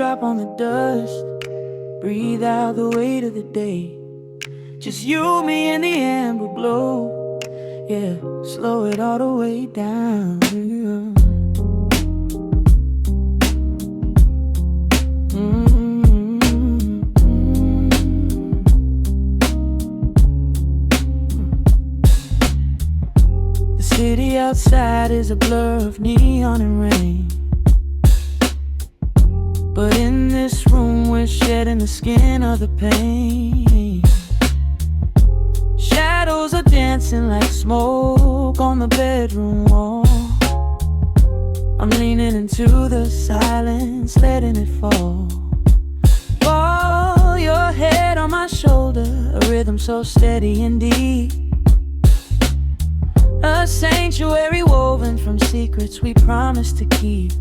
drop on the dust. Breathe out the weight of the day. Just you, me, and the amber glow. Yeah, slow it all the way down. The city outside is a blur of neon and rain, but in this room we're shedding the skin of the pain. Shadows are dancing like smoke on the bedroom wall. I'm leaning into the silence, letting it fall. Fall, your head on my shoulder, a rhythm so steady and deep. A sanctuary woven from secrets we promised to keep.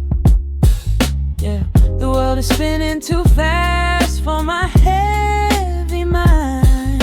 Yeah, the world is spinning too fast for my heavy mind,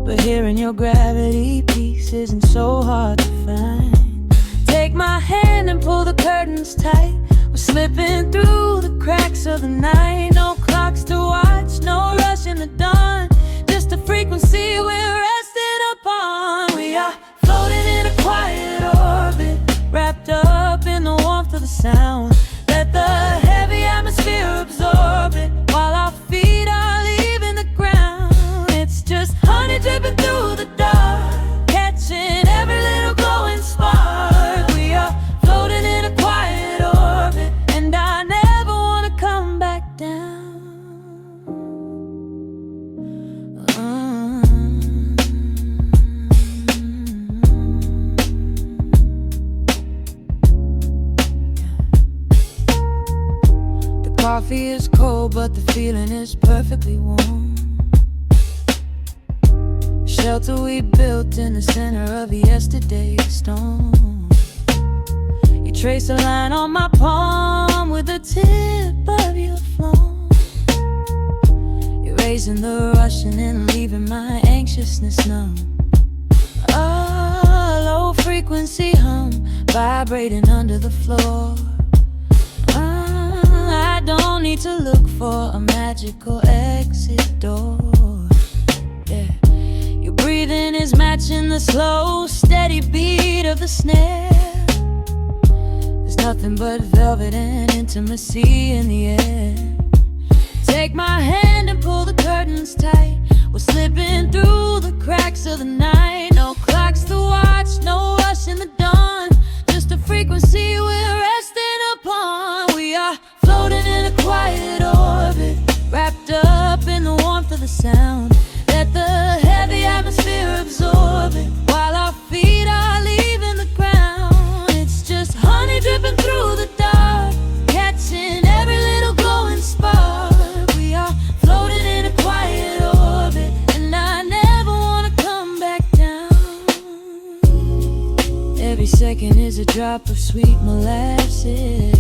but hearing your gravity piece isn't so hard to find. Take my hand and pull the curtains tight. We're slipping through the cracks of the night. No clocks to watch, no rush in the dawn. Just a frequency we're resting upon. We are floating in a quiet orbit, wrapped up in the warmth of the sound. Let the heavy atmosphere absorb it, while our feet are leaving the ground. It's just honey dripping through the dark, catching every little glowing spark. We are floating in a quiet orbit, and I never want to come back down. Coffee is cold, but the feeling is perfectly warm. Shelter we built in the center of yesterday's storm. You trace a line on my palm with the tip of your phone, erasing the rushing and leaving my anxiousness numb. A low frequency hum vibrating under the floor. I don't need to look for a magical exit door. Yeah, your breathing is matching the slow, steady beat of the snare. There's nothing but velvet and intimacy in the air. Take my hand and pull the curtains tight. We're slipping through the cracks of the night. No clocks to watch, no rush in the dawn. Just a frequency we're resting upon. We are floating in a quiet orbit, wrapped up in the warmth of the sound. Let the heavy atmosphere absorb it, while our feet are leaving the ground. It's just honey dripping through the dark, catching every little glowing spark. We are floating in a quiet orbit, and I never want to come back down. Every second is a drop of sweet molasses,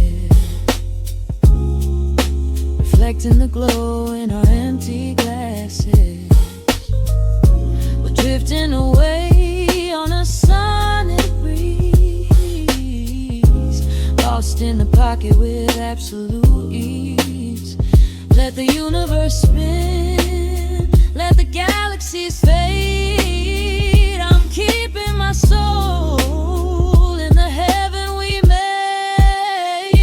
reflecting the glow in our empty glasses. We're drifting away on a sonic breeze, lost in the pocket with absolute ease. Let the universe spin, let the galaxies fade. I'm keeping my soul in the heaven we made.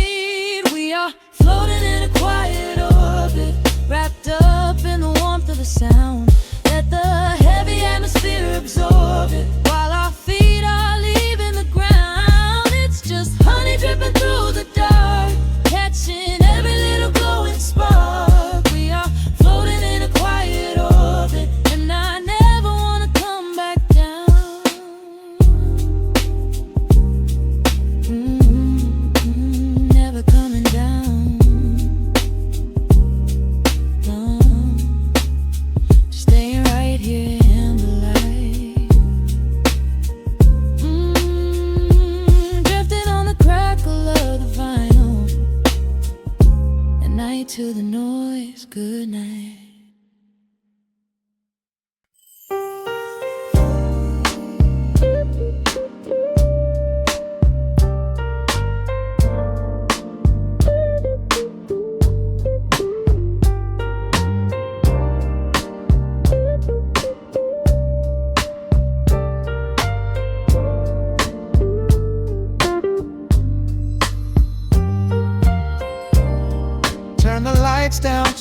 We are floating in a quiet orbit, wrapped up in the warmth of the sound. Let the heavy atmosphere absorb it, while our feet are leaving the ground. It's just honey dripping through the dark, catching every little glowing spark. We are floating in a quiet orbit, and I never want to come back down. Never coming down.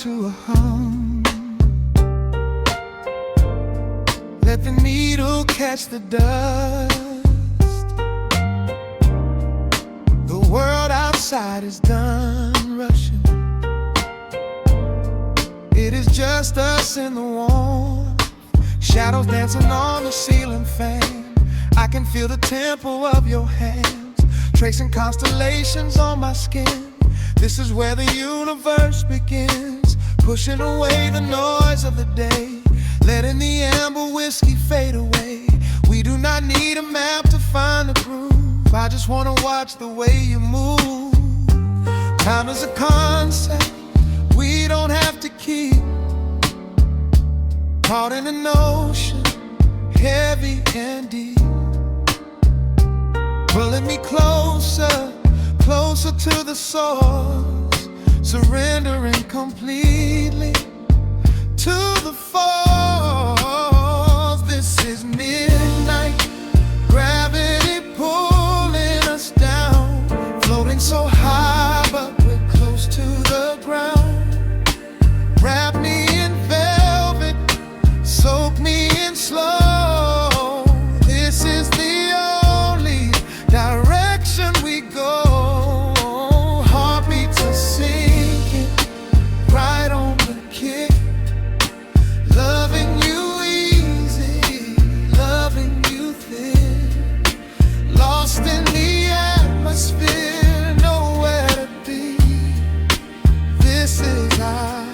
to a hum. Let the needle catch the dust. The world outside is done rushing. It is just us in the warmth, shadows dancing on the ceiling fan. I can feel the tempo of your hands, tracing constellations on my skin. This is where the universe begins, pushing away the noise of the day, letting the amber whiskey fade away. We do not need a map to find the groove. I just wanna watch the way you move. Time is a concept we don't have to keep. Caught in an ocean, heavy and deep, pulling me closer, closer to the source, surrendering completely to the force. This is midnight, gravity pulling us down, floating so high but we're close to the ground. Wrap me in velvet, soak me in slow. This is the only direction we go. Heartbeats are sinking, right on the kick. Loving you easy, loving you thin. Lost in the atmosphere, nowhere to be. This is our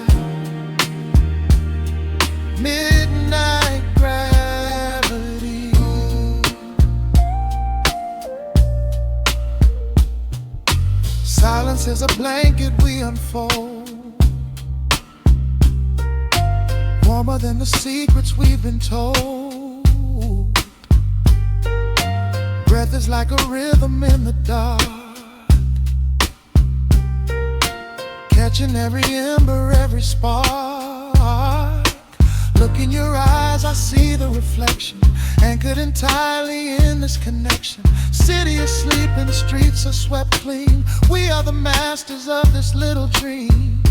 midnight gravity. Silence is a blanket we unfold, warmer than the secrets we've been told. Breath is like a rhythm in the dark, catching every ember, every spark. Look in your eyes, I see the reflection, anchored entirely in this connection. City is sleeping, streets are swept clean. We are the masters of this little dream.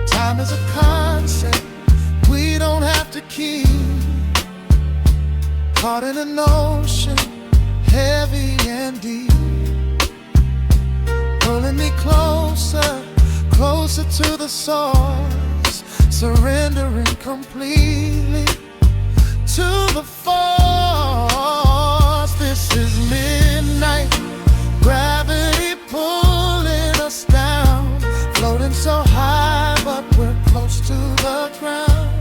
Time is a concept we don't have to keep. Caught in an ocean, heavy and deep, pulling me closer, closer to the source, surrendering completely to the force. This is midnight, gravity pulling us down, floating so high but we're close to the ground.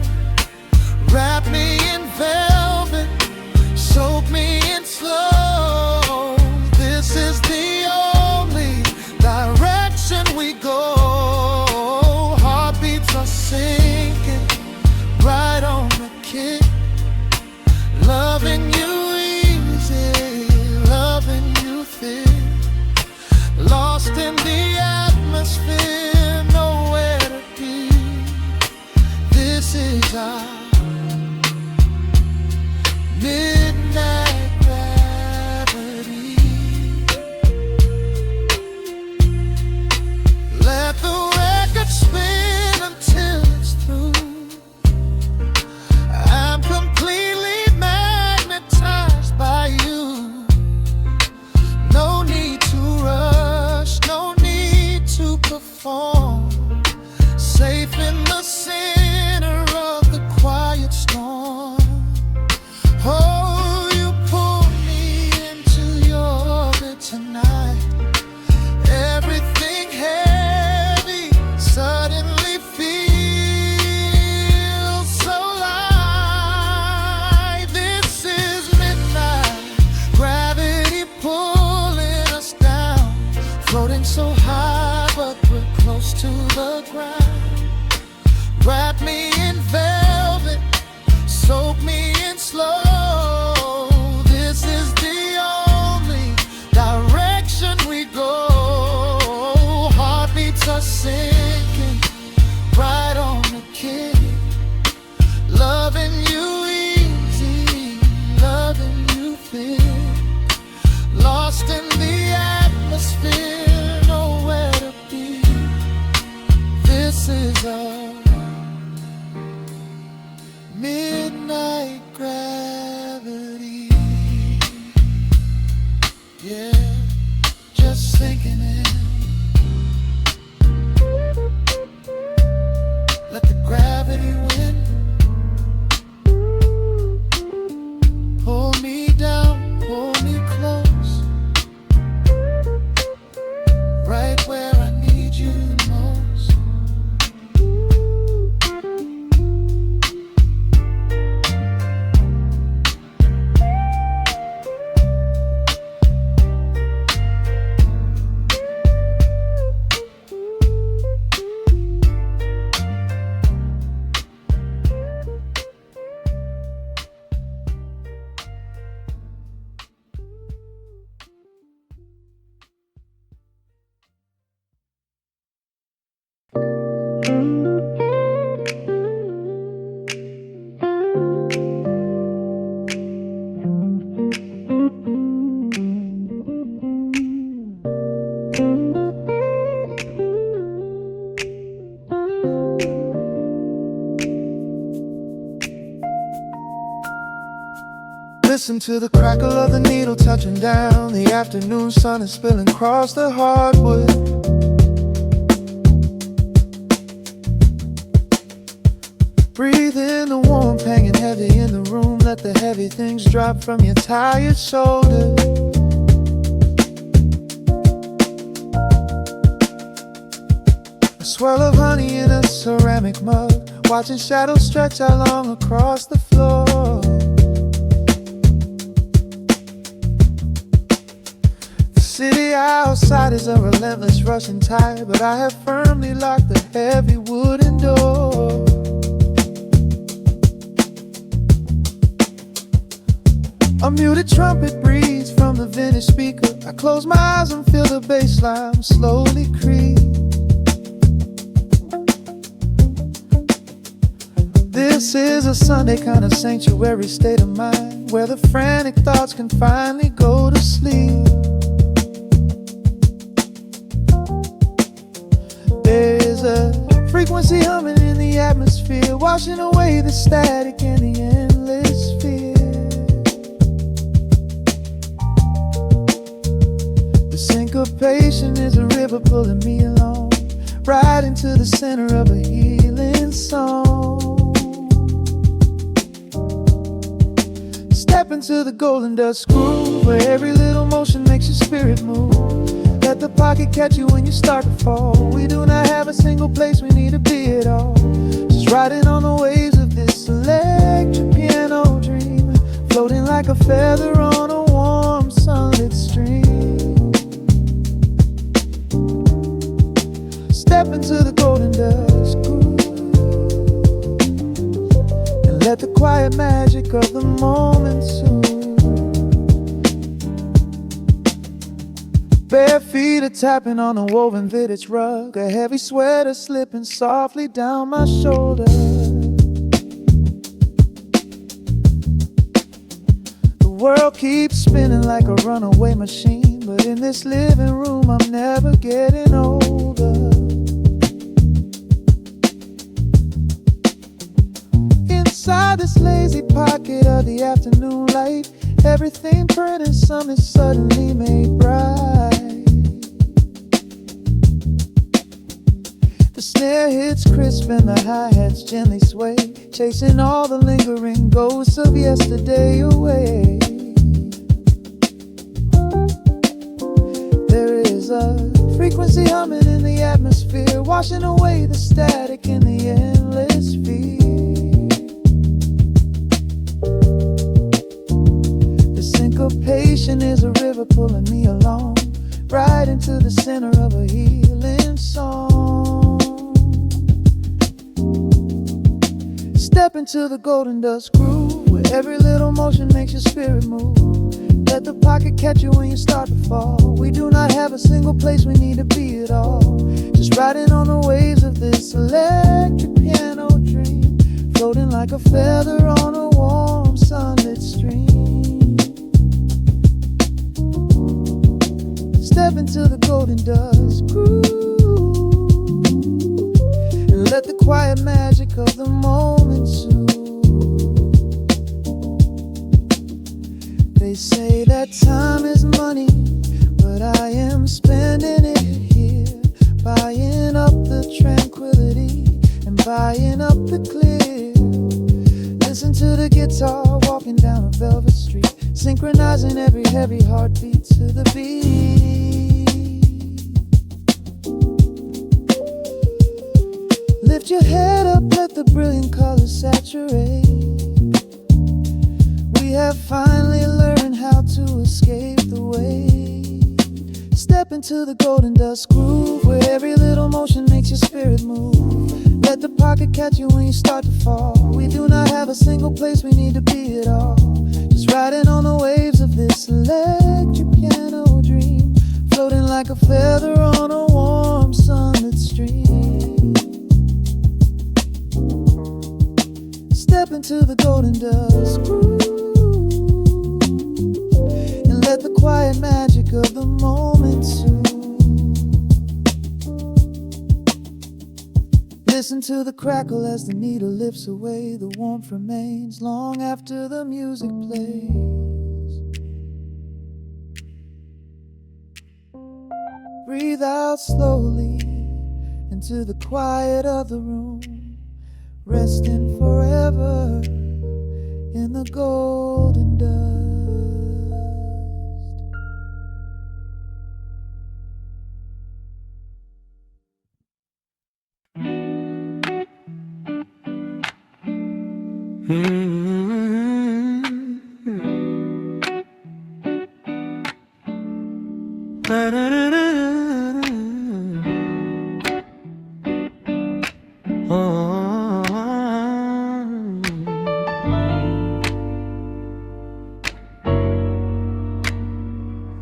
Wrap me in velvet, soak me in slow. This is the only direction we go. Heartbeats are sinking, right on the kick. Loving you easy, loving you thin. Lost in the atmosphere, nowhere to be. This is our midnight gravity. Let the record spin until it's through. I'm completely magnetized by you. No need to rush, no need to perform. Safe in the center of the quiet storm. Oh, Listen to the crackle of the needle touching down. The afternoon sun is spilling across the hardwood. Breathe in the warmth hanging heavy in the room. Let the heavy things drop from your tired shoulders. A swirl of honey in a ceramic mug, watching shadows stretch out long across the floor. The city outside is a relentless rushing tide, but I have firmly locked the heavy wooden door. A muted trumpet breathes from the vintage speaker. I close my eyes and feel the bass line slowly creep. This is a Sunday kind of sanctuary state of mind, where the frantic thoughts can finally go to sleep. There is a frequency humming in the atmosphere, washing away the static and the endless fear. The syncopation is a river pulling me along, right into the center of a healing song. Step into the golden dust groove, where every little motion makes your spirit move. Let the pocket catch you when you start to fall. We do not have a single place we need to be at all. Just riding on the waves of this electric piano dream, floating like a feather on a warm sunlit stream. Step into the golden dust groove, and let the quiet magic of the moment soothe. Bare feet are tapping on a woven vintage rug, a heavy sweater slipping softly down my shoulder. The world keeps spinning like a runaway machine, but in this living room I'm never getting older. Inside this lazy pocket of the afternoon light, everything burned and something suddenly made bright. The snare hits crisp and the hi-hats gently sway, chasing all the lingering ghosts of yesterday away. There is a frequency humming in the atmosphere, washing away the static and the endless fear. Syncopation is a river pulling me along, right into the center of a healing song. Step into the golden dust groove, where every little motion makes your spirit move. Let the pocket catch you when you start to fall. We do not have a single place we need to be at all. Just riding on the waves of this electric piano dream, floating like a feather on a warm sunlit stream. Step into the golden dust groove, and let the quiet magic of the moment soothe. They say that time is money, but I am spending it here, buying up the tranquility and buying up the clear. Listen to the guitar walking down a velvet street, synchronizing every heavy heartbeat to the beat. Lift your head up, let the brilliant colors saturate. We have finally learned how to escape the weight. Step into the golden dust groove, where every little motion makes your spirit move. Let the pocket catch you when you start to fall. We do not have a single place we need to be at all. Just riding on the waves of this electric piano dream, floating like a feather on a warm sunlit stream. Step into the golden dust groove, and let the quiet magic of the moment soothe. Listen to the crackle as the needle lifts away. The warmth remains long after the music plays. breathe out slowly into the quiet of the room, resting forever in the golden dust.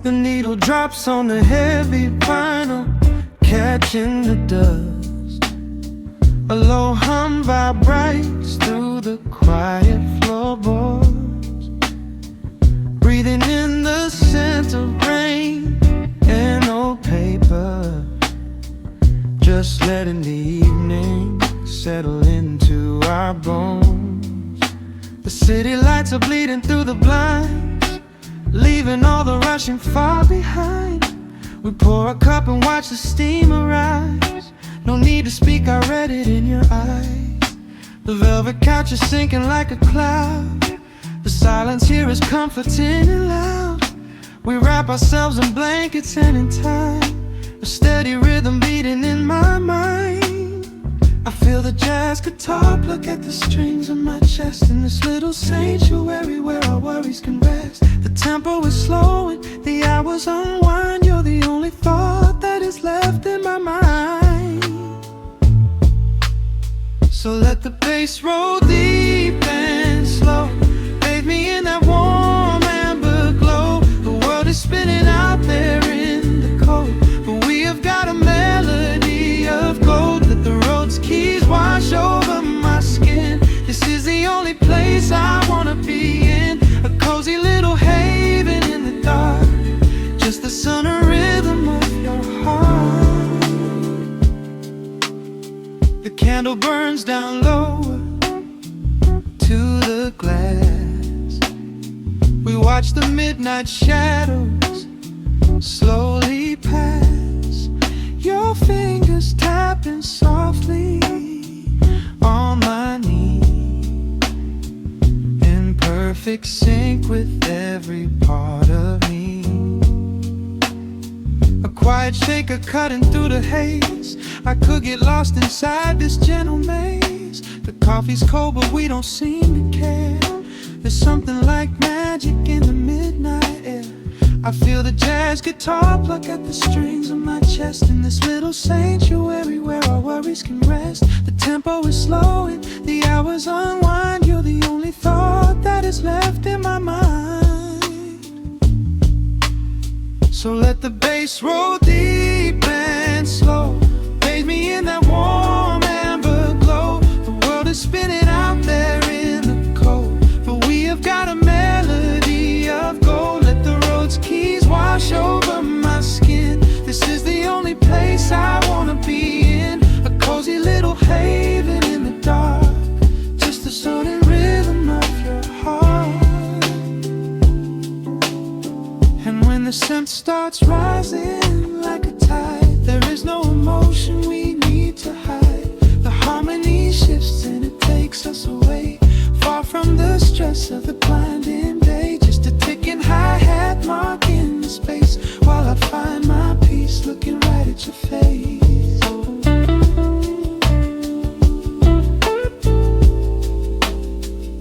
The needle drops on the heavy vinyl, catching the dust. A low hum vibrates through the quiet floorboards, breathing in the scent of rain and old paper, just letting the evening settle into our bones. The city lights are bleeding through the blinds, leaving all the rushing far behind. We pour a cup and watch the steam arise. No need to speak, I read it in your eyes. The velvet couch is sinking like a cloud. The silence here is comforting and loud. We wrap ourselves in blankets and in time, a steady rhythm beating in my mind. I feel the jazz guitar pluck at the strings of my chest, in this little sanctuary where our worries can rest. The tempo is slowing, the hours unwind. You're the only thought that is left in my mind. So let the bass roll deep and slow, bathe me in that warm amber glow. The world is spinning out there in the cold, but we have got a melody of gold. Let the road's keys wash over my skin. This is the only place I wanna be in, a cozy little haven in the dark, just the sun and rhythm of your heart. The candle burns down lower to the glass. We watch the midnight shadows slowly pass, your fingers tapping softly on my knee, in perfect sync with every part of me. A quiet shaker cutting through the haze. I could get lost inside this gentle maze. The coffee's cold but we don't seem to care. There's something like magic in the midnight air. I feel the jazz guitar pluck at the strings of my chest, in this little sanctuary where our worries can rest. The tempo is slowing, the hours unwind. You're the only thought that is left in my mind. So let the bass roll deep and slow, bathe me in that warm amber glow. The world is spinning out there in the cold, but we have got a melody of gold. Let the road's keys wash over my skin. This is the only place I wanna be in, a cozy little haven in the dark, just the sound and rhythm of your heart. And when the scent starts rising like a tide, there is no emotion we need to hide. The harmony shifts and it takes us away, far from the stress of the blinding day. Just a ticking hi-hat marking the space, while I find my peace looking right at your face.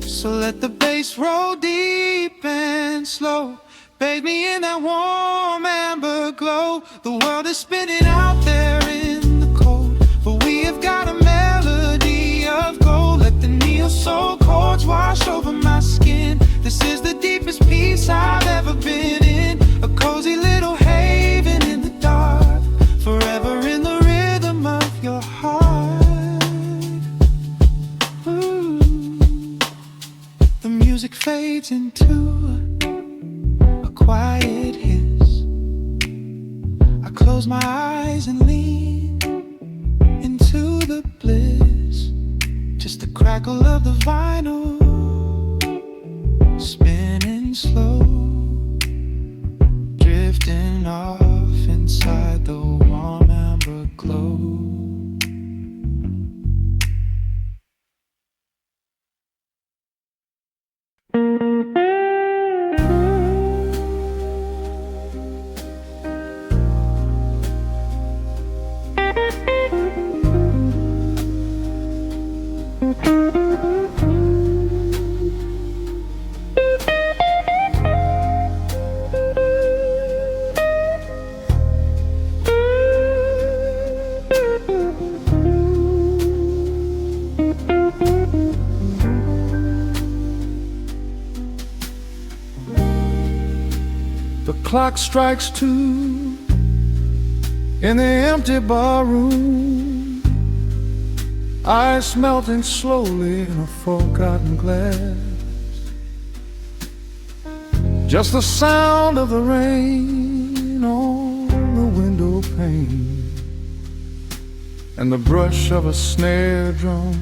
So let the bass roll deep and slow, bathe me in that warm amber glow. The world is spinning out there in the cold, but we have got a melody of gold. Let the neo soul chords wash over my skin. This is the deepest peace I've ever been in, a cozy little haven in the dark, forever in the rhythm of your heart. Ooh. The music fades into a quiet hiss. I close my eyes and lean into the bliss, just the crackle of the vinyl spinning slow, drifting off inside the afterglow. The clock strikes 2 in the empty bar room, ice melting slowly in a forgotten glass. Just the sound of the rain on the window pane and the brush of a snare drum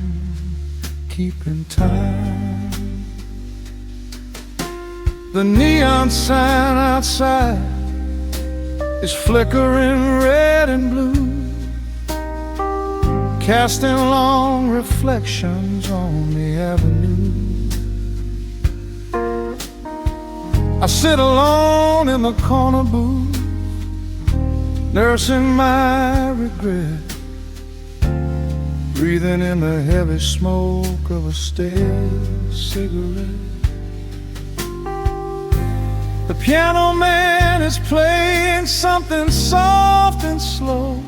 keeping time. The neon sign outside is flickering red and blue, casting long reflections on the avenue. I sit alone in the corner booth, nursing my regret, breathing in the heavy smoke of a stale cigarette. The piano man is playing something soft and slow,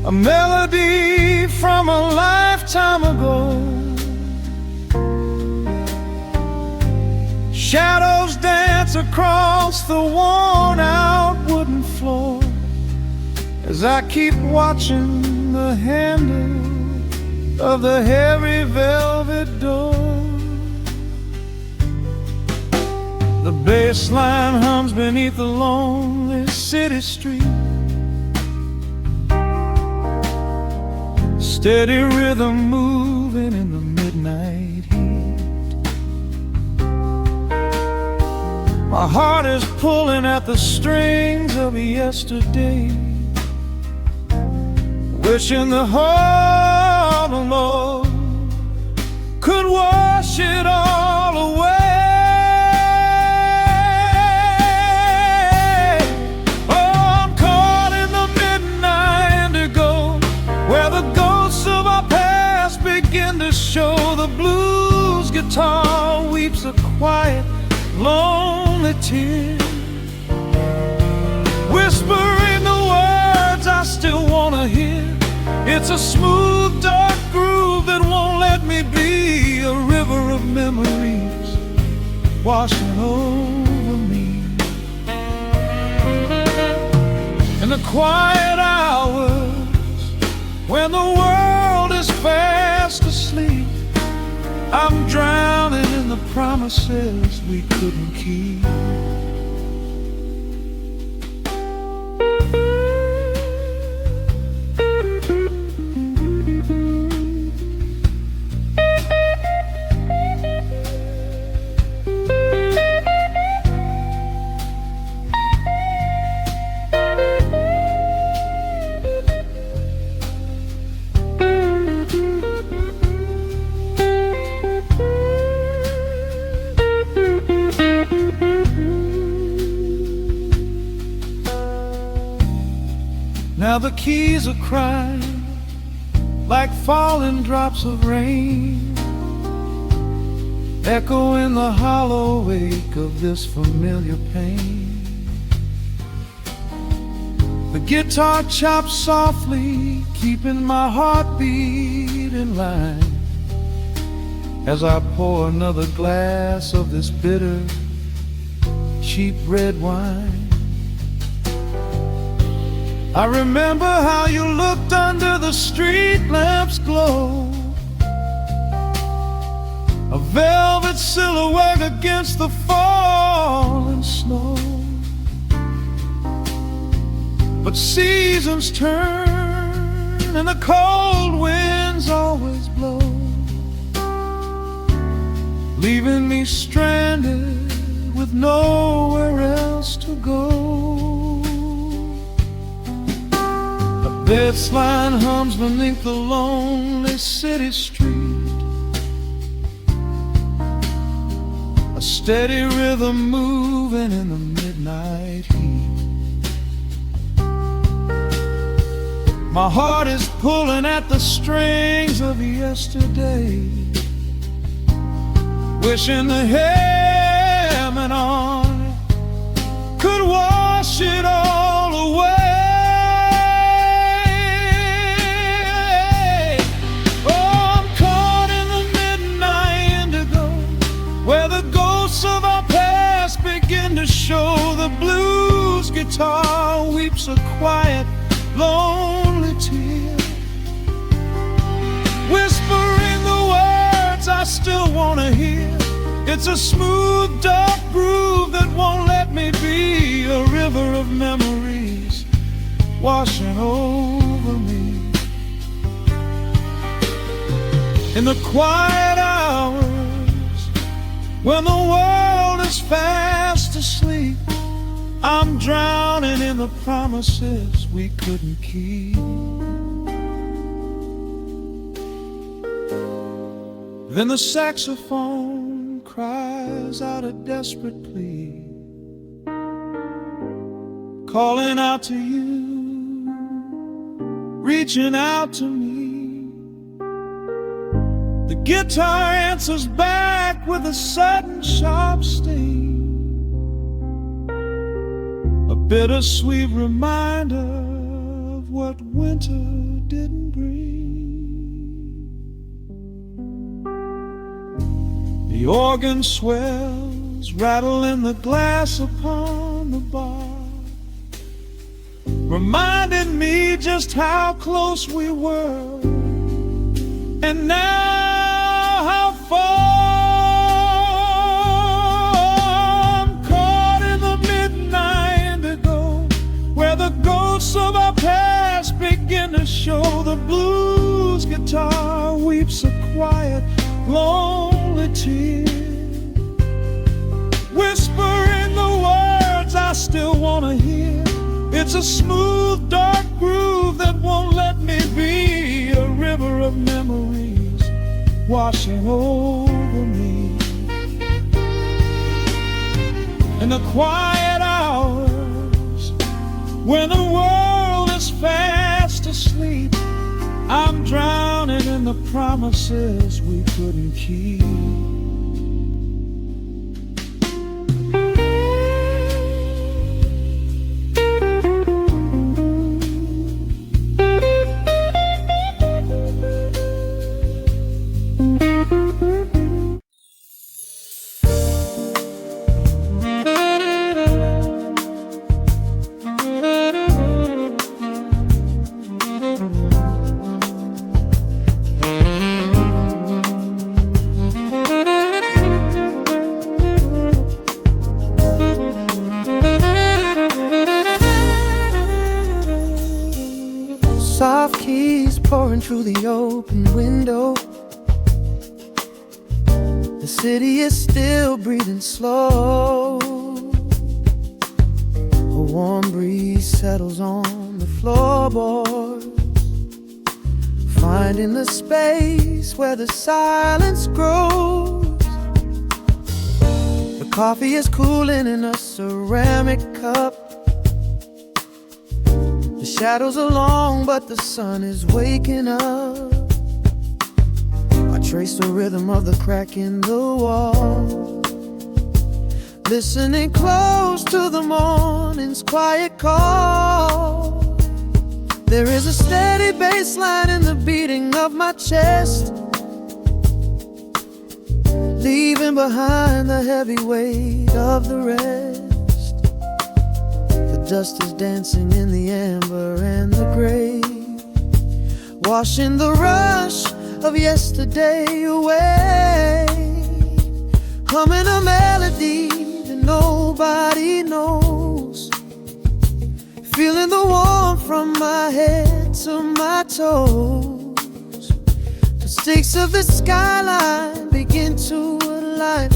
a melody from a lifetime ago. Shadows dance across the worn-out wooden floor as I keep watching the handle of the heavy velvet door. The bass line hums beneath the lonely city street, steady rhythm moving in the midnight heat. My heart is pulling at the strings of yesterday, wishing the heart alone could wash it all away. Show the blues guitar weeps a quiet, lonely tear, whispering the words I still wanna hear. It's a smooth, dark groove that won't let me be, a river of memories washing over me. In the quiet hours when the world is fast asleep, I'm drowning in the promises we couldn't keep. Now the keys are crying like falling drops of rain, echo in the hollow wake of this familiar pain. The guitar chops softly, keeping my heartbeat in line as I pour another glass of this bitter, cheap red wine. I remember how you looked under the street lamp's glow, a velvet silhouette against the falling snow. But seasons turn and the cold winds always blow, leaving me stranded with nowhere else to go. This line hums beneath the lonely city street, a steady rhythm moving in the midnight heat. My heart is pulling at the strings of yesterday, wishing the hem on could wash it all away. Of our past begin to show. The blues guitar weeps a quiet, lonely tear, whispering the words I still want to hear. It's a smooth, dark groove that won't let me be. A river of memories washing over me. In the quiet hours when the world is fast asleep, I'm drowning in the promises we couldn't keep. Then the saxophone cries out a desperate plea, calling out to you, reaching out to me. The guitar answers back with a sudden sharp sting, a bittersweet reminder of what winter didn't bring. The organ swells, rattling the glass upon the bar, reminding me just how close we were, and now how far. I'm caught in the midnight indigo, where the ghosts of our past begin to show. The blues guitar weeps a quiet, lonely tear, whispering the words I still want to hear. It's a smooth, dark groove that won't let me be. A river of memories washing over me. In the quiet hours when the world is fast asleep, I'm drowning in the promises we couldn't keep. Soft keys pouring through the open window. The city is still breathing slow. A warm breeze settles on the floorboards, finding the space where the silence grows. The coffee is cooling in a ceramic cup. The shadows are long, but the sun is waking up. I trace the rhythm of the crack in the wall, listening close to the morning's quiet call. There is a steady bass line in the beating of my chest, leaving behind the heavy weight of the rest. The dust is dancing in the amber and the gray, washing the rush of yesterday away. Humming a melody that nobody knows, feeling the warmth from my head to my toes. The stakes of the skyline begin to align.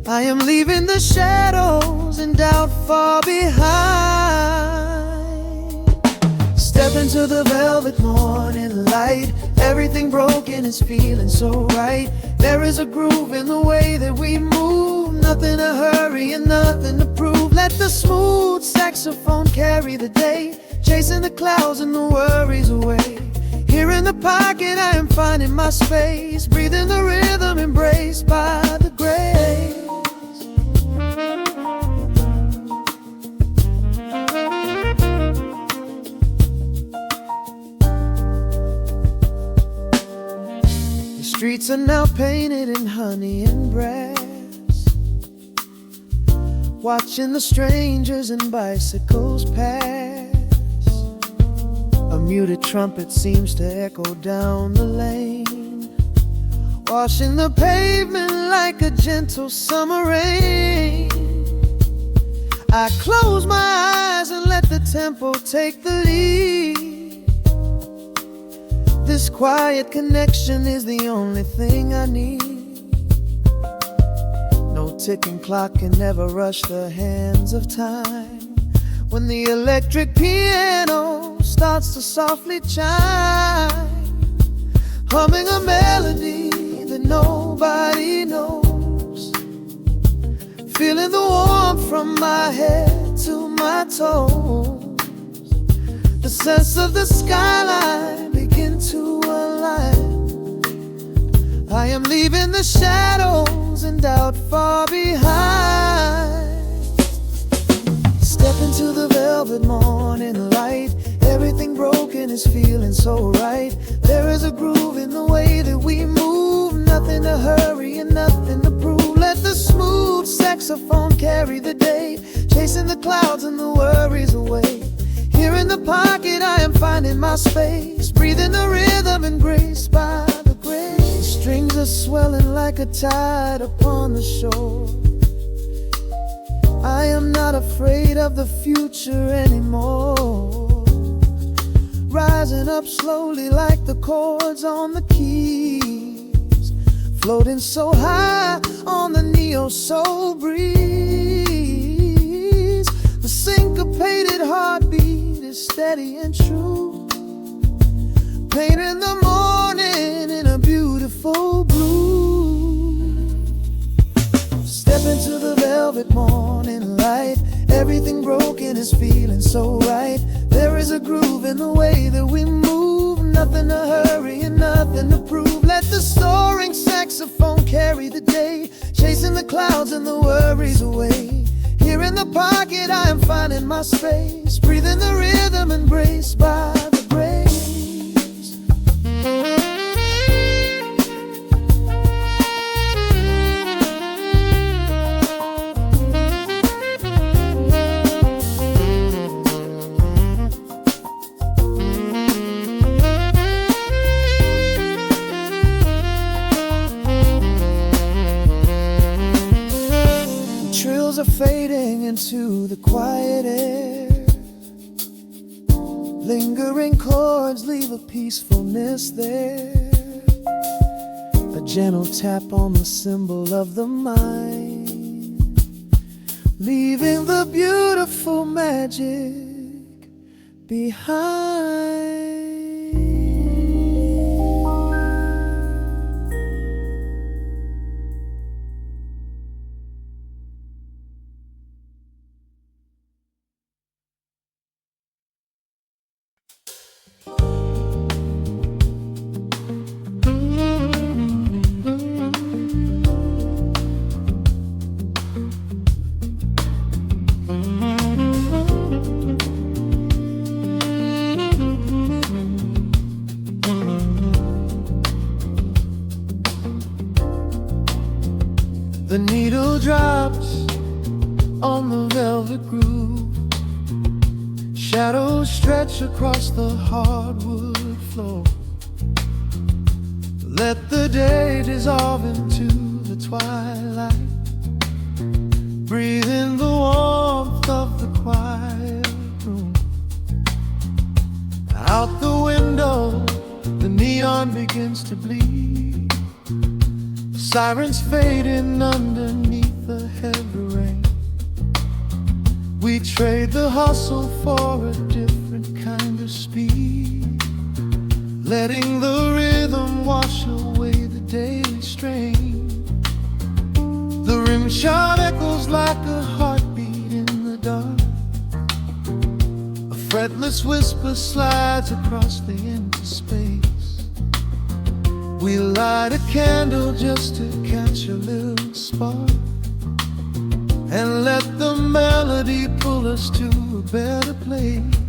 I am leaving the shadows and doubt far behind. Step into the velvet morning light. Everything broken is feeling so right. There is a groove in the way that we move. Nothing to hurry and nothing to prove. Let the smooth saxophone carry the day, chasing the clouds and the worries away. Here in the pocket I am finding my space, breathing the rhythm embraced by the grace. The streets are now painted in honey and brass, watching the strangers and bicycles pass. A muted trumpet seems to echo down the lane, washing the pavement like a gentle summer rain. I close my eyes and let the tempo take the lead. This quiet connection is the only thing I need. No ticking clock can ever rush the hands of time. When the electric piano starts to softly chime, humming a melody that nobody knows, feeling the warmth from my head to my toes. The sense of the skyline begin to align. I am leaving the shadows and doubt far behind. Step into the velvet morning light. Everything broken is feeling so right. There is a groove in the way that we move. Nothing to hurry and nothing to prove. Let the smooth saxophone carry the day, chasing the clouds and the worries away. Here in the pocket I am finding my space, breathing the rhythm and grace by the grace. The strings are swelling like a tide upon the shore. I am not afraid of the future anymore. Rising up slowly like the chords on the keys, floating so high on the neo-soul breeze. The syncopated heartbeat is steady and true, painting the morning in a beautiful blue. Step into the velvet morning light. Everything broken is feeling so right. There is a groove in the way that we move. Nothing to hurry and nothing to prove. Let the soaring saxophone carry the day, chasing the clouds and the worries away. Here in the pocket I am finding my space, breathing the rhythm embraced by the grace. Are fading into the quiet air. Lingering chords leave a peacefulness there. A gentle tap on the symbol of the mind, leaving the beautiful magic behind. The needle drops on the velvet groove. Shadows stretch across the hardwood floor. Let the day dissolve into the twilight. Breathe in the warmth of the quiet room. Out the window, the neon begins to bleed. Sirens fading underneath the heavy rain. We trade the hustle for a different kind of speed. letting the rhythm wash away the daily strain. The rim shot echoes like a heartbeat in the dark. A fretless whisper slides across the empty space. We light a candle just to catch a little spark, and let the melody pull us to a better place.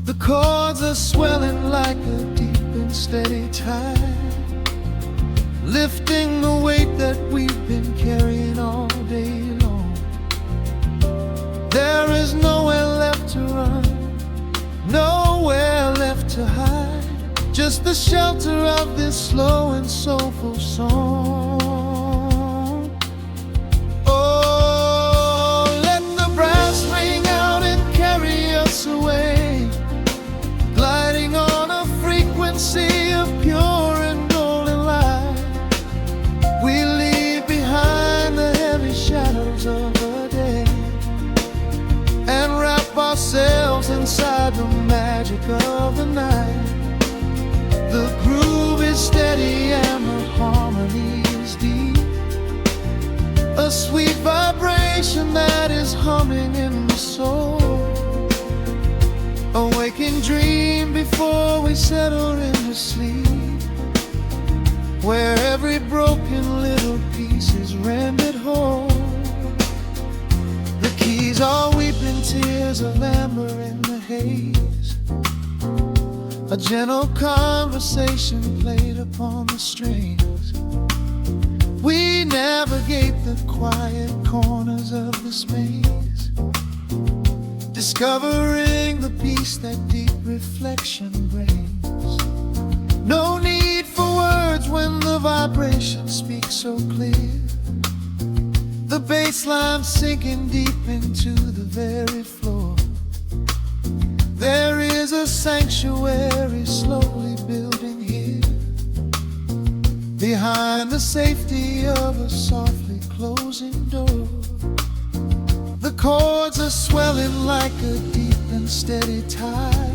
The chords are swelling like a deep and steady tide, lifting the weight that we've been carrying all day long. There is nowhere left to run, nowhere left to hide, just the shelter of this slow and soulful song. Oh, let the brass ring out and carry us away, gliding on a frequency of pure and golden light. We leave behind the heavy shadows of the day and wrap ourselves inside the magic of the night. The groove is steady and the harmony is deep, a sweet vibration that is humming in the soul. A waking dream before we settle into sleep, where every broken little piece is rendered whole. The keys are weeping tears of amber in the haze, a gentle conversation played upon the strings. We navigate the quiet corners of this maze, discovering the peace that deep reflection brings. No need for words when the vibration speaks so clear, the bass line sinking deep into the very floor. There is a sanctuary slowly building here, behind the safety of a softly closing door. The chords are swelling like a deep and steady tide,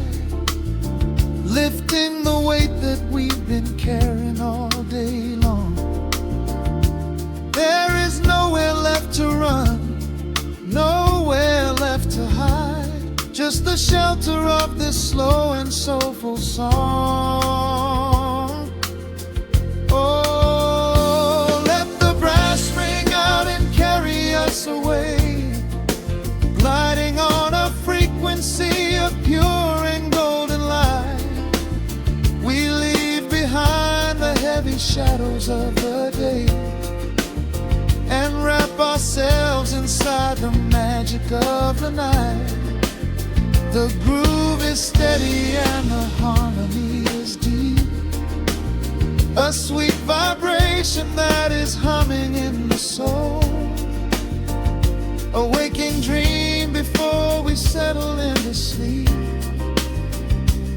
lifting the weight that we've been carrying all day long. There is nowhere left to run, nowhere left to hide, just the shelter of this slow and soulful song. Oh, let the brass ring out and carry us away, gliding on a frequency of pure and golden light. We leave behind the heavy shadows of the day and wrap ourselves inside the magic of the night. The groove is steady and the harmony is deep, a sweet vibration that is humming in the soul. A waking dream before we settle into sleep,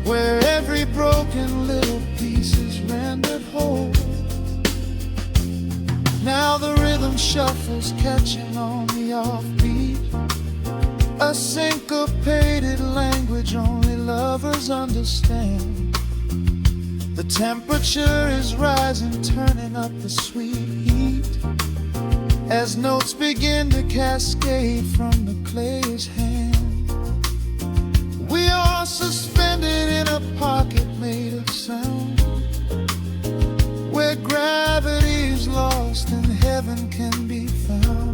where every broken little piece is rendered whole. Now the rhythm shuffles, catching on the offbeat, a syncopated language only lovers understand. The temperature is rising, turning up the sweet heat, as notes begin to cascade from the clay's hand. We are suspended in a pocket made of sound, where gravity is lost and heaven can be found.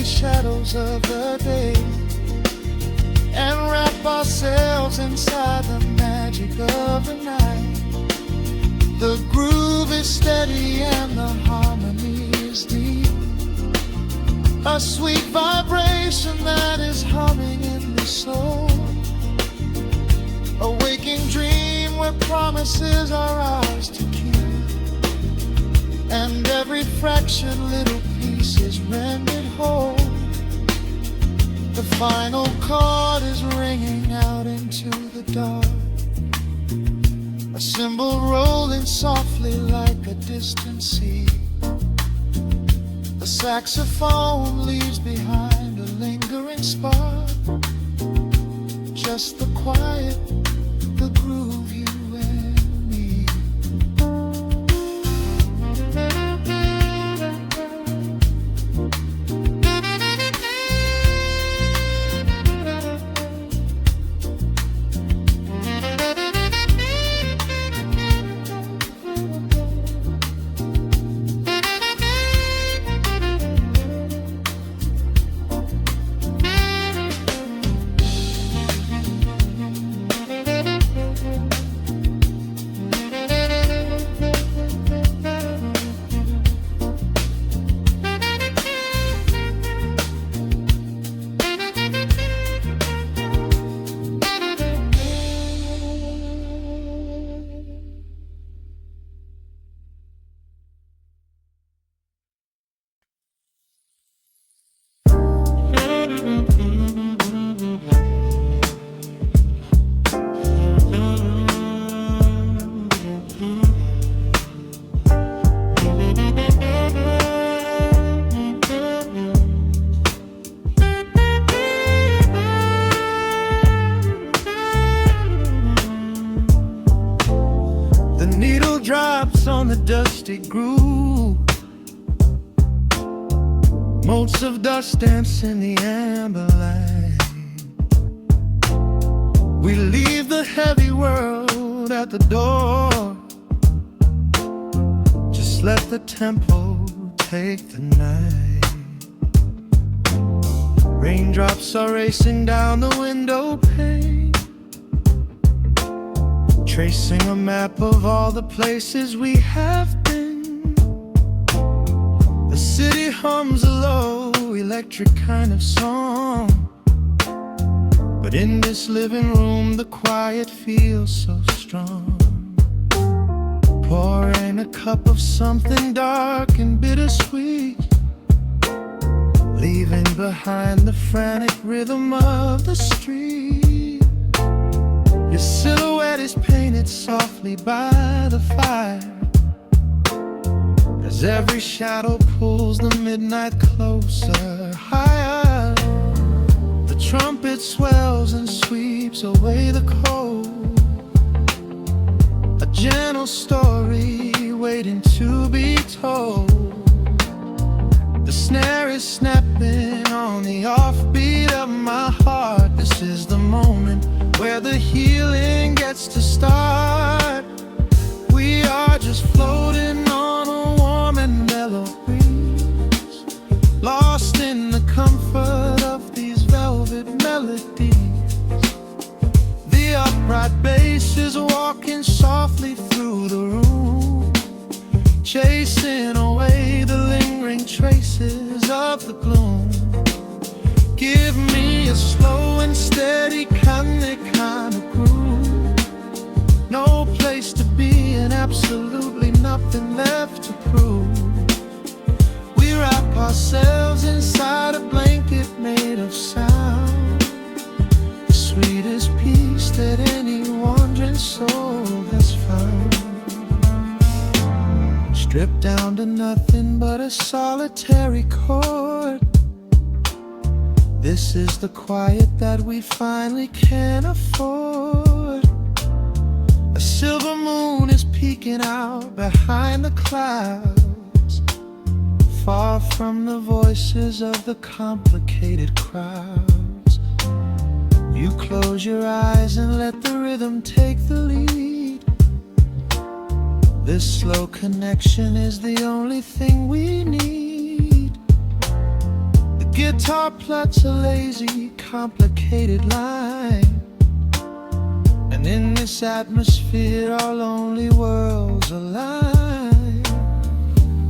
Shadows of the day and wrap ourselves inside the magic of the night. The groove is steady and the harmony is deep, a sweet vibration that is humming in the soul, a waking dream where promises are ours to keep, and every fraction little piece is rendered whole. The final chord is ringing out into the dark, a cymbal rolling softly like a distant sea. The saxophone leaves behind a lingering spark, just the quiet, the groove, you and me. Drops on the dusty groove, motes of dust dance in the amber light. We leave the heavy world at the door, just let the tempo take the night. Raindrops are racing down the window pane, tracing a map of all the places we have been. The city hums a low, electric kind of song, but in this living room the quiet feels so strong. Pouring a cup of something dark and bittersweet, leaving behind the frantic rhythm of the street. Your silhouette is painted softly by the fire, as every shadow pulls the midnight closer, higher. The trumpet swells and sweeps away the cold, a gentle story waiting to be told. The snare is snapping on the offbeat of my heart. This is the moment where the healing gets to start. We are just floating on a warm and mellow breeze, lost in the comfort of these velvet melodies. The upright bass is walking softly through the room, chasing away the lingering traces of the gloom. Give me a slow and steady kind of groove, no place to be and absolutely nothing left to prove. We wrap ourselves inside a blanket made of sound, the sweetest peace that any wandering soul has found. Stripped down to nothing but a solitary chord, this is the quiet that we finally can afford. A silver moon is peeking out behind the clouds, far from the voices of the complicated crowds. You close your eyes and let the rhythm take the lead. This slow connection is the only thing we need. Guitar plucks a lazy, complicated line, and in this atmosphere our lonely worlds align.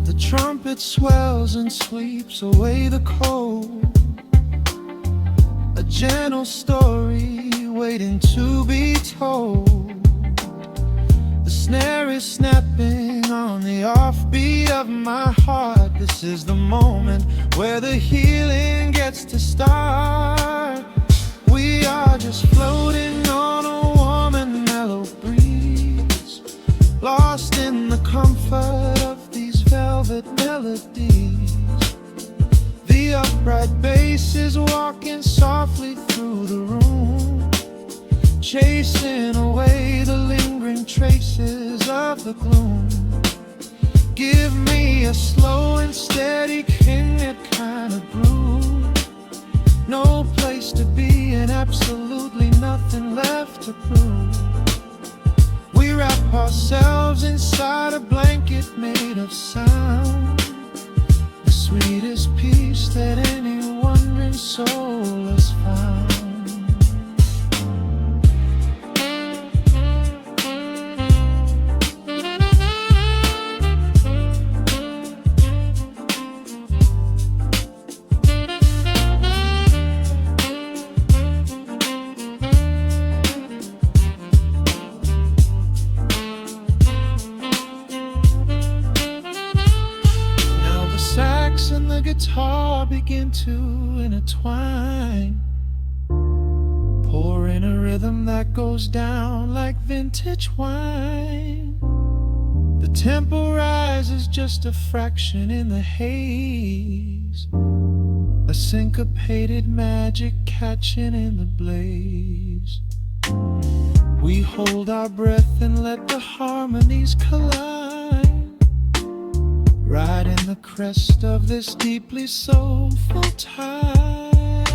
The trumpet swells and sweeps away the cold. A gentle story waiting to be told. The snare is snapping on the offbeat of my heart. This is the moment where the healing gets to start. We are just floating on a warm and mellow breeze, lost in the comfort of these velvet melodies. The upright bass is walking softly through the room, chasing away the lingering traces of the gloom. Give me a slow and steady Kenyan kind of groove. No place to be and absolutely nothing left to prove. We wrap ourselves inside a blanket made of sound, the sweetest peace that any wandering soul has found. And the guitar begin to intertwine, pouring a rhythm that goes down like vintage wine. The tempo rises just a fraction in the haze, a syncopated magic catching in the blaze. We hold our breath and let the harmonies collide, riding the crest of this deeply soulful tide.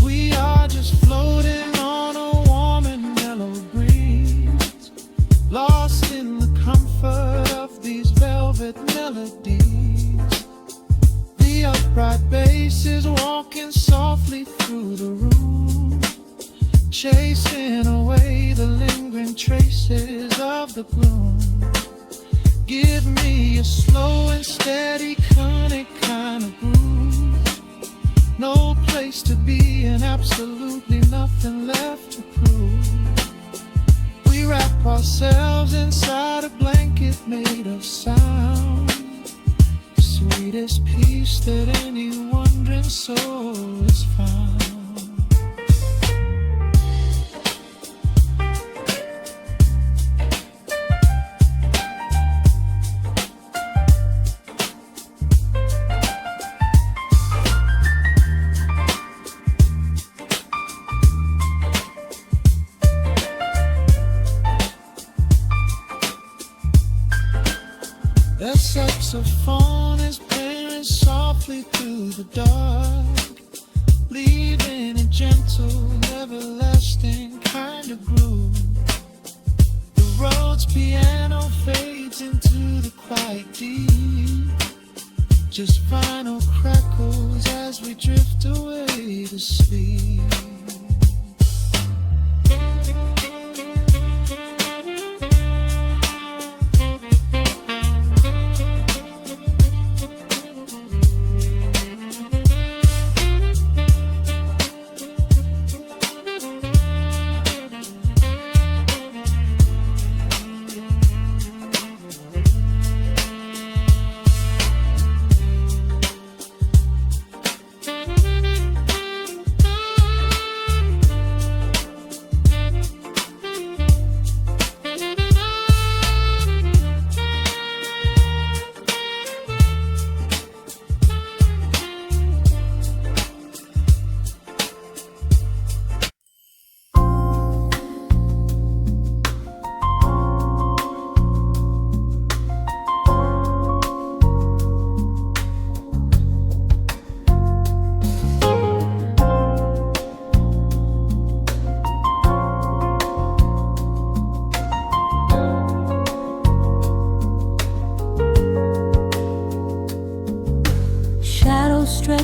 We are just floating on a warm and mellow breeze, lost in the comfort of these velvet melodies. The upright bass is walking softly through the room, chasing away the lingering traces of the gloom. Give me a slow and steady conic kind of groove. No place to be and absolutely nothing left to prove. We wrap ourselves inside a blanket made of sound, the sweetest peace that any wandering soul has found. The saxophone is playing softly through the dark, leaving a gentle, everlasting kind of groove. The Rhodes piano fades into the quiet deep, just vinyl crackles as we drift away to sleep.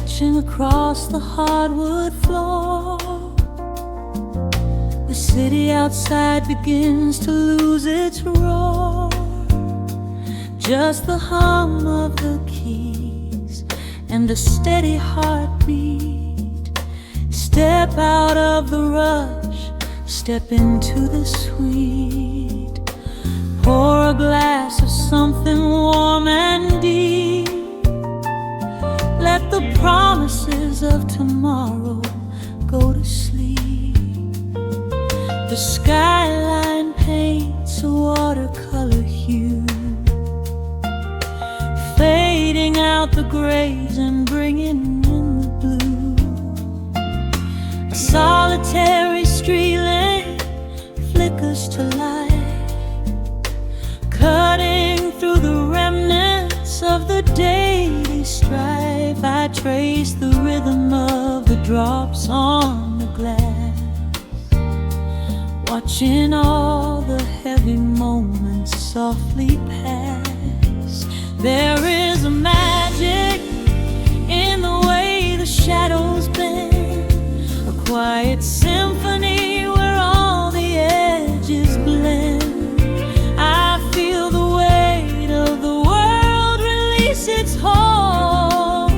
stretching across the hardwood floor. The city outside begins to lose its roar. Just the hum of the keys and a steady heartbeat. Step out of the rush, step into the sweet. Pour a glass of something warm and deep. Let the promises of tomorrow go to sleep. The skyline paints a watercolor hue, fading out the grays and bringing in the blue. A solitary street lamp flickers to life, cutting through the remnants of the daily strife. I trace the rhythm of the drops on the glass, watching all the heavy moments softly pass. There is a magic in the way the shadows bend, a quiet symphony where all the edges blend. I feel the weight of the world release its hold,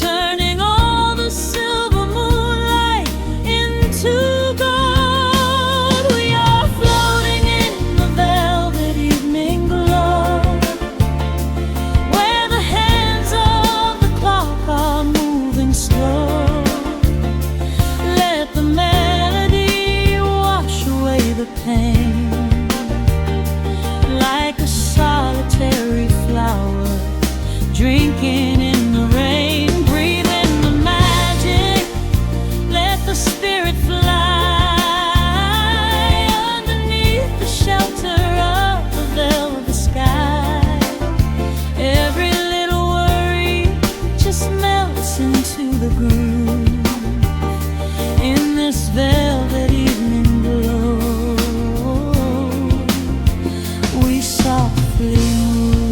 turning all the silver moonlight into gold. We are floating in the velvet evening glow, where the hands of the clock are moving slow. Let the melody wash away the pain, like a solitary flower drinking in the rain. Breathe in the magic, let the spirit fly underneath the shelter of the velvet sky. Every little worry just melts into the groove in this velvet evening glow. We softly move.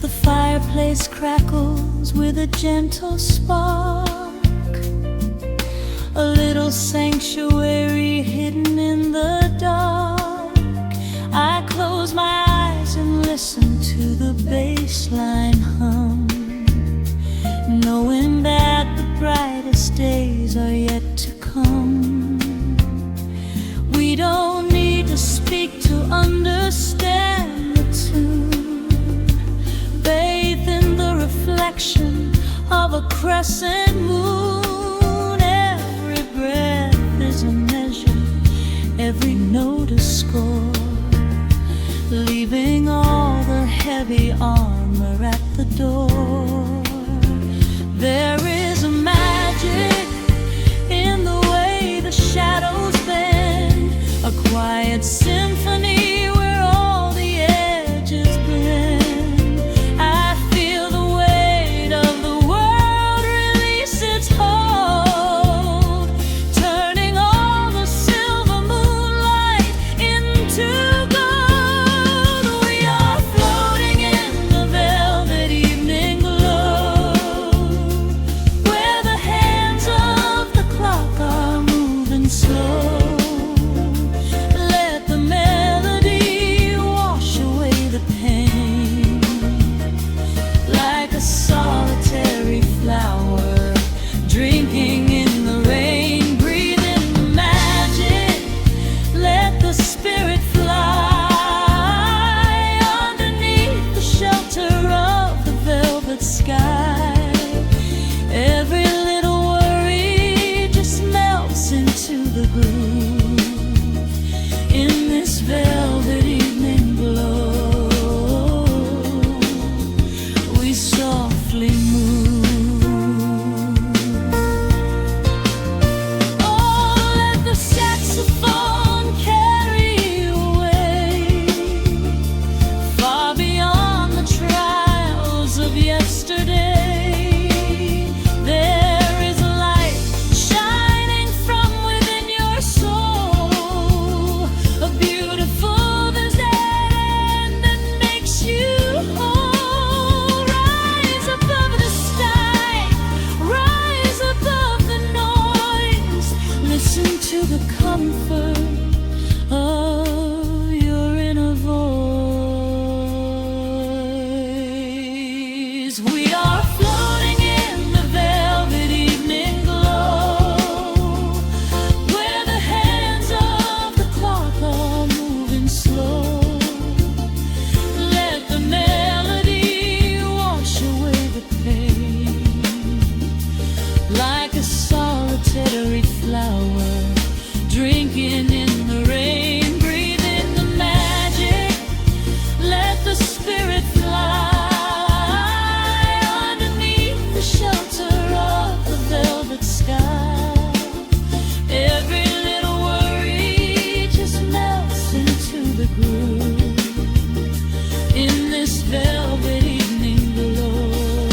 The fireplace crackles with a gentle spark, a little sanctuary hidden in the dark. I close my eyes and listen to the bass line hum, knowing that the brightest days are yet to come. We don't need to speak to understand the tune. Bathe in the reflection of a crescent moon. Every breath is a measure, every note a score, leaving all the heavy armor at the door. There is a magic in the way the shadows bend, a quiet symphony where all the edges blend. I feel the weight of the world release its hold, turning all the silver moonlight into gold. We are floating in the velvet evening glow, where the hands of the clock are moving slow. Let the melody wash away the pain, like a solitary flower drinking in the rain. Breathe in the magic, let the spirit fly underneath the shelter of the velvet sky. Every little worry just melts into the groove in this velvet evening glow. We softly move. Oh, let the saxophone carry you away, far beyond the trials of yesterday. There is a light shining from within your soul. We are floating in the velvet evening glow, where the hands of the clock are moving slow. Let the melody wash away the pain, like a solitary flower drinking in the rain. Breathe in the magic, let the spirit fly shelter of the velvet sky. Every little worry just melts into the groove in this velvet evening glow.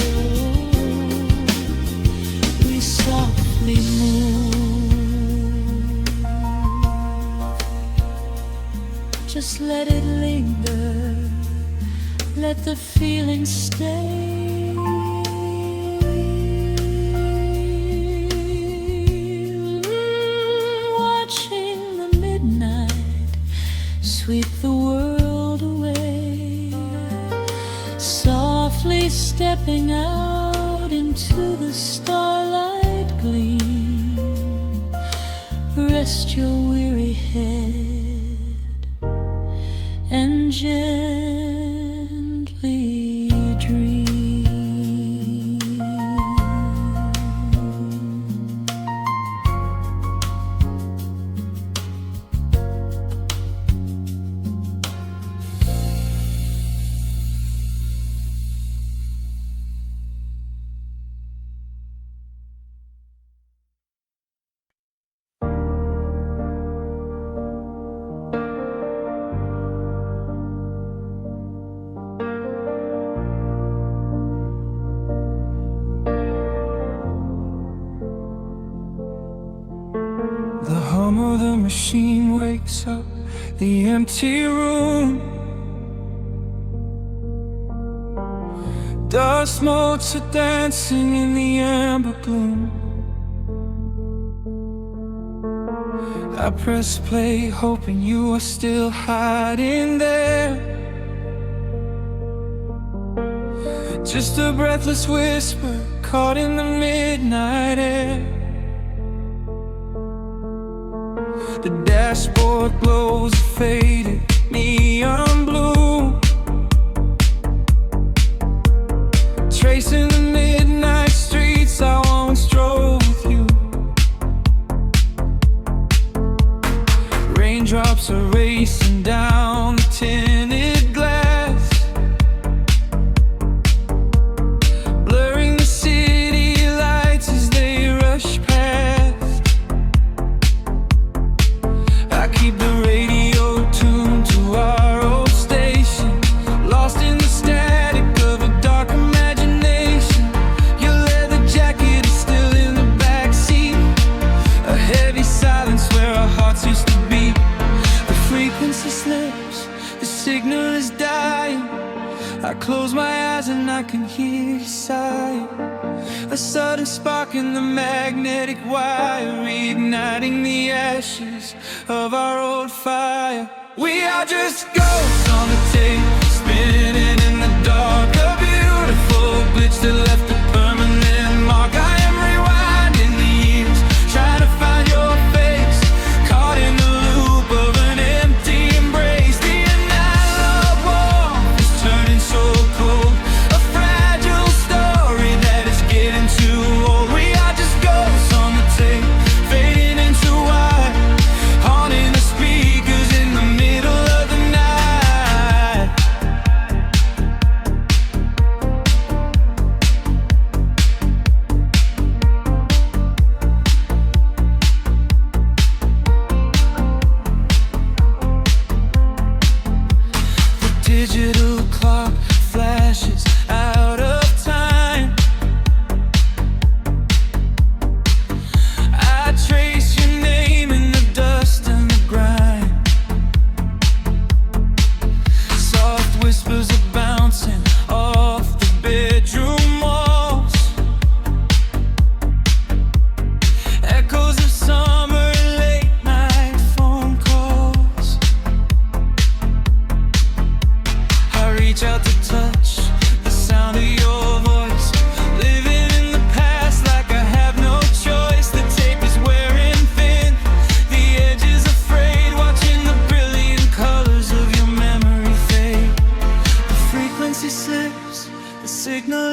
We softly move, just let it linger, let the feeling stay. Sweep the world away, softly stepping out into the starlight gleam. Rest your weary head and gently dream. The hum of the machine wakes up the empty room. Dust motes are dancing in the amber gloom. I press play, hoping you are still hiding there. Just a breathless whisper caught in the midnight air. The dashboard glows a faded neon blue, tracing the midnight streets I once drove with you. Raindrops are racing down the tinted glass, blurring the city lights as they rush past. I keep the radio tuned to our old station, lost in the static of a dark imagination. Your leather jacket is still in the backseat, a heavy silence where our hearts used to beat. The frequency slips, the signal is dying. I close my eyes and I can hear you sighing. A sudden spark in the magnetic wire, reigniting the ashes of our old fire. We are just ghosts on the tape, spinning in the dark. A beautiful glitch that left a permanent mark. I am rewinding the years, trying to find your face, caught in the loop of an empty embrace. The analog warmth is turning so cold, a fragile story that is getting too old. We are just ghosts on the tape, fading into white, haunting the speakers in the middle of the night.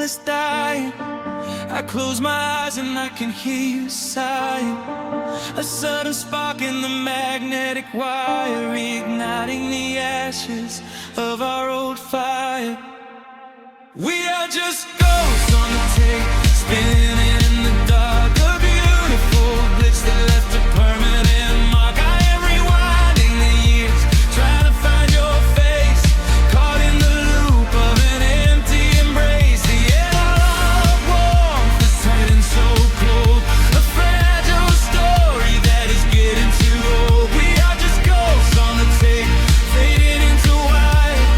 is dying. I close my eyes and I can hear you sighing. A sudden spark in the magnetic wire, igniting the ashes of our old fire. We are just ghosts on the tape, spinning in the dark. A beautiful blitz that left a permanent mark. I am rewinding the years, trying to find your face, caught in the loop of an empty embrace. The air of warmth is turning so cold, a fragile story that is getting too old. We are just ghosts on the tape, fading into white,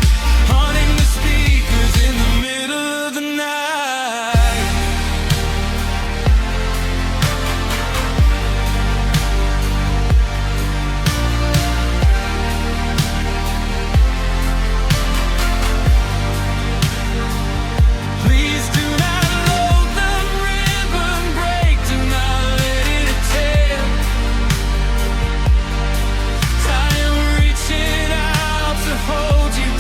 haunting the speakers in the middle of the night. Please do not load the ribbon break, do not let it tear. I am reaching out to hold you,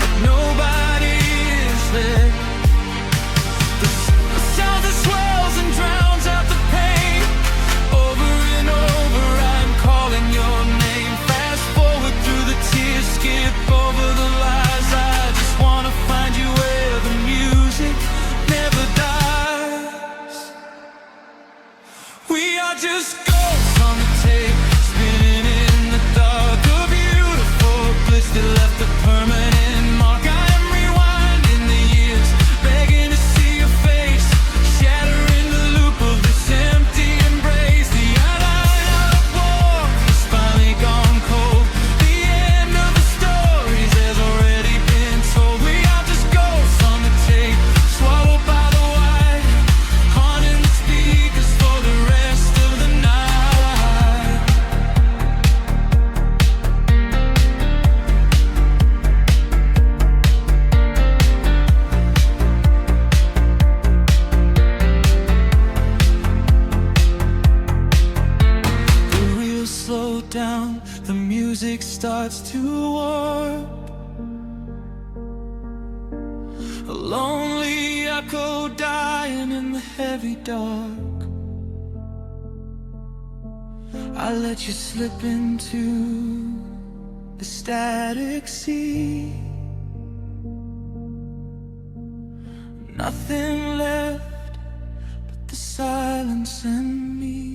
but nobody is there. The sound that swells and drowns out the pain. Over and over I'm calling your name. Fast forward through the tears, skip over the lies. I just wanna find you where the music never dies. We are just ghosts on the tape, spinning in the dark. A beautiful bliss that left a permanent mark. I am rewinding the years, begging to see your face, shattering the loop of this empty embrace. The outline of warmth has finally gone cold. The end of the stories has already been told. We are just ghosts on the tape, swallowed by the wire, haunting the speakers for the rest of the night. The wheels slow down, the music starts to warp. A lonely echo dying in the heavy dark. I let you slip into the static sea. Nothing left but the silence and me.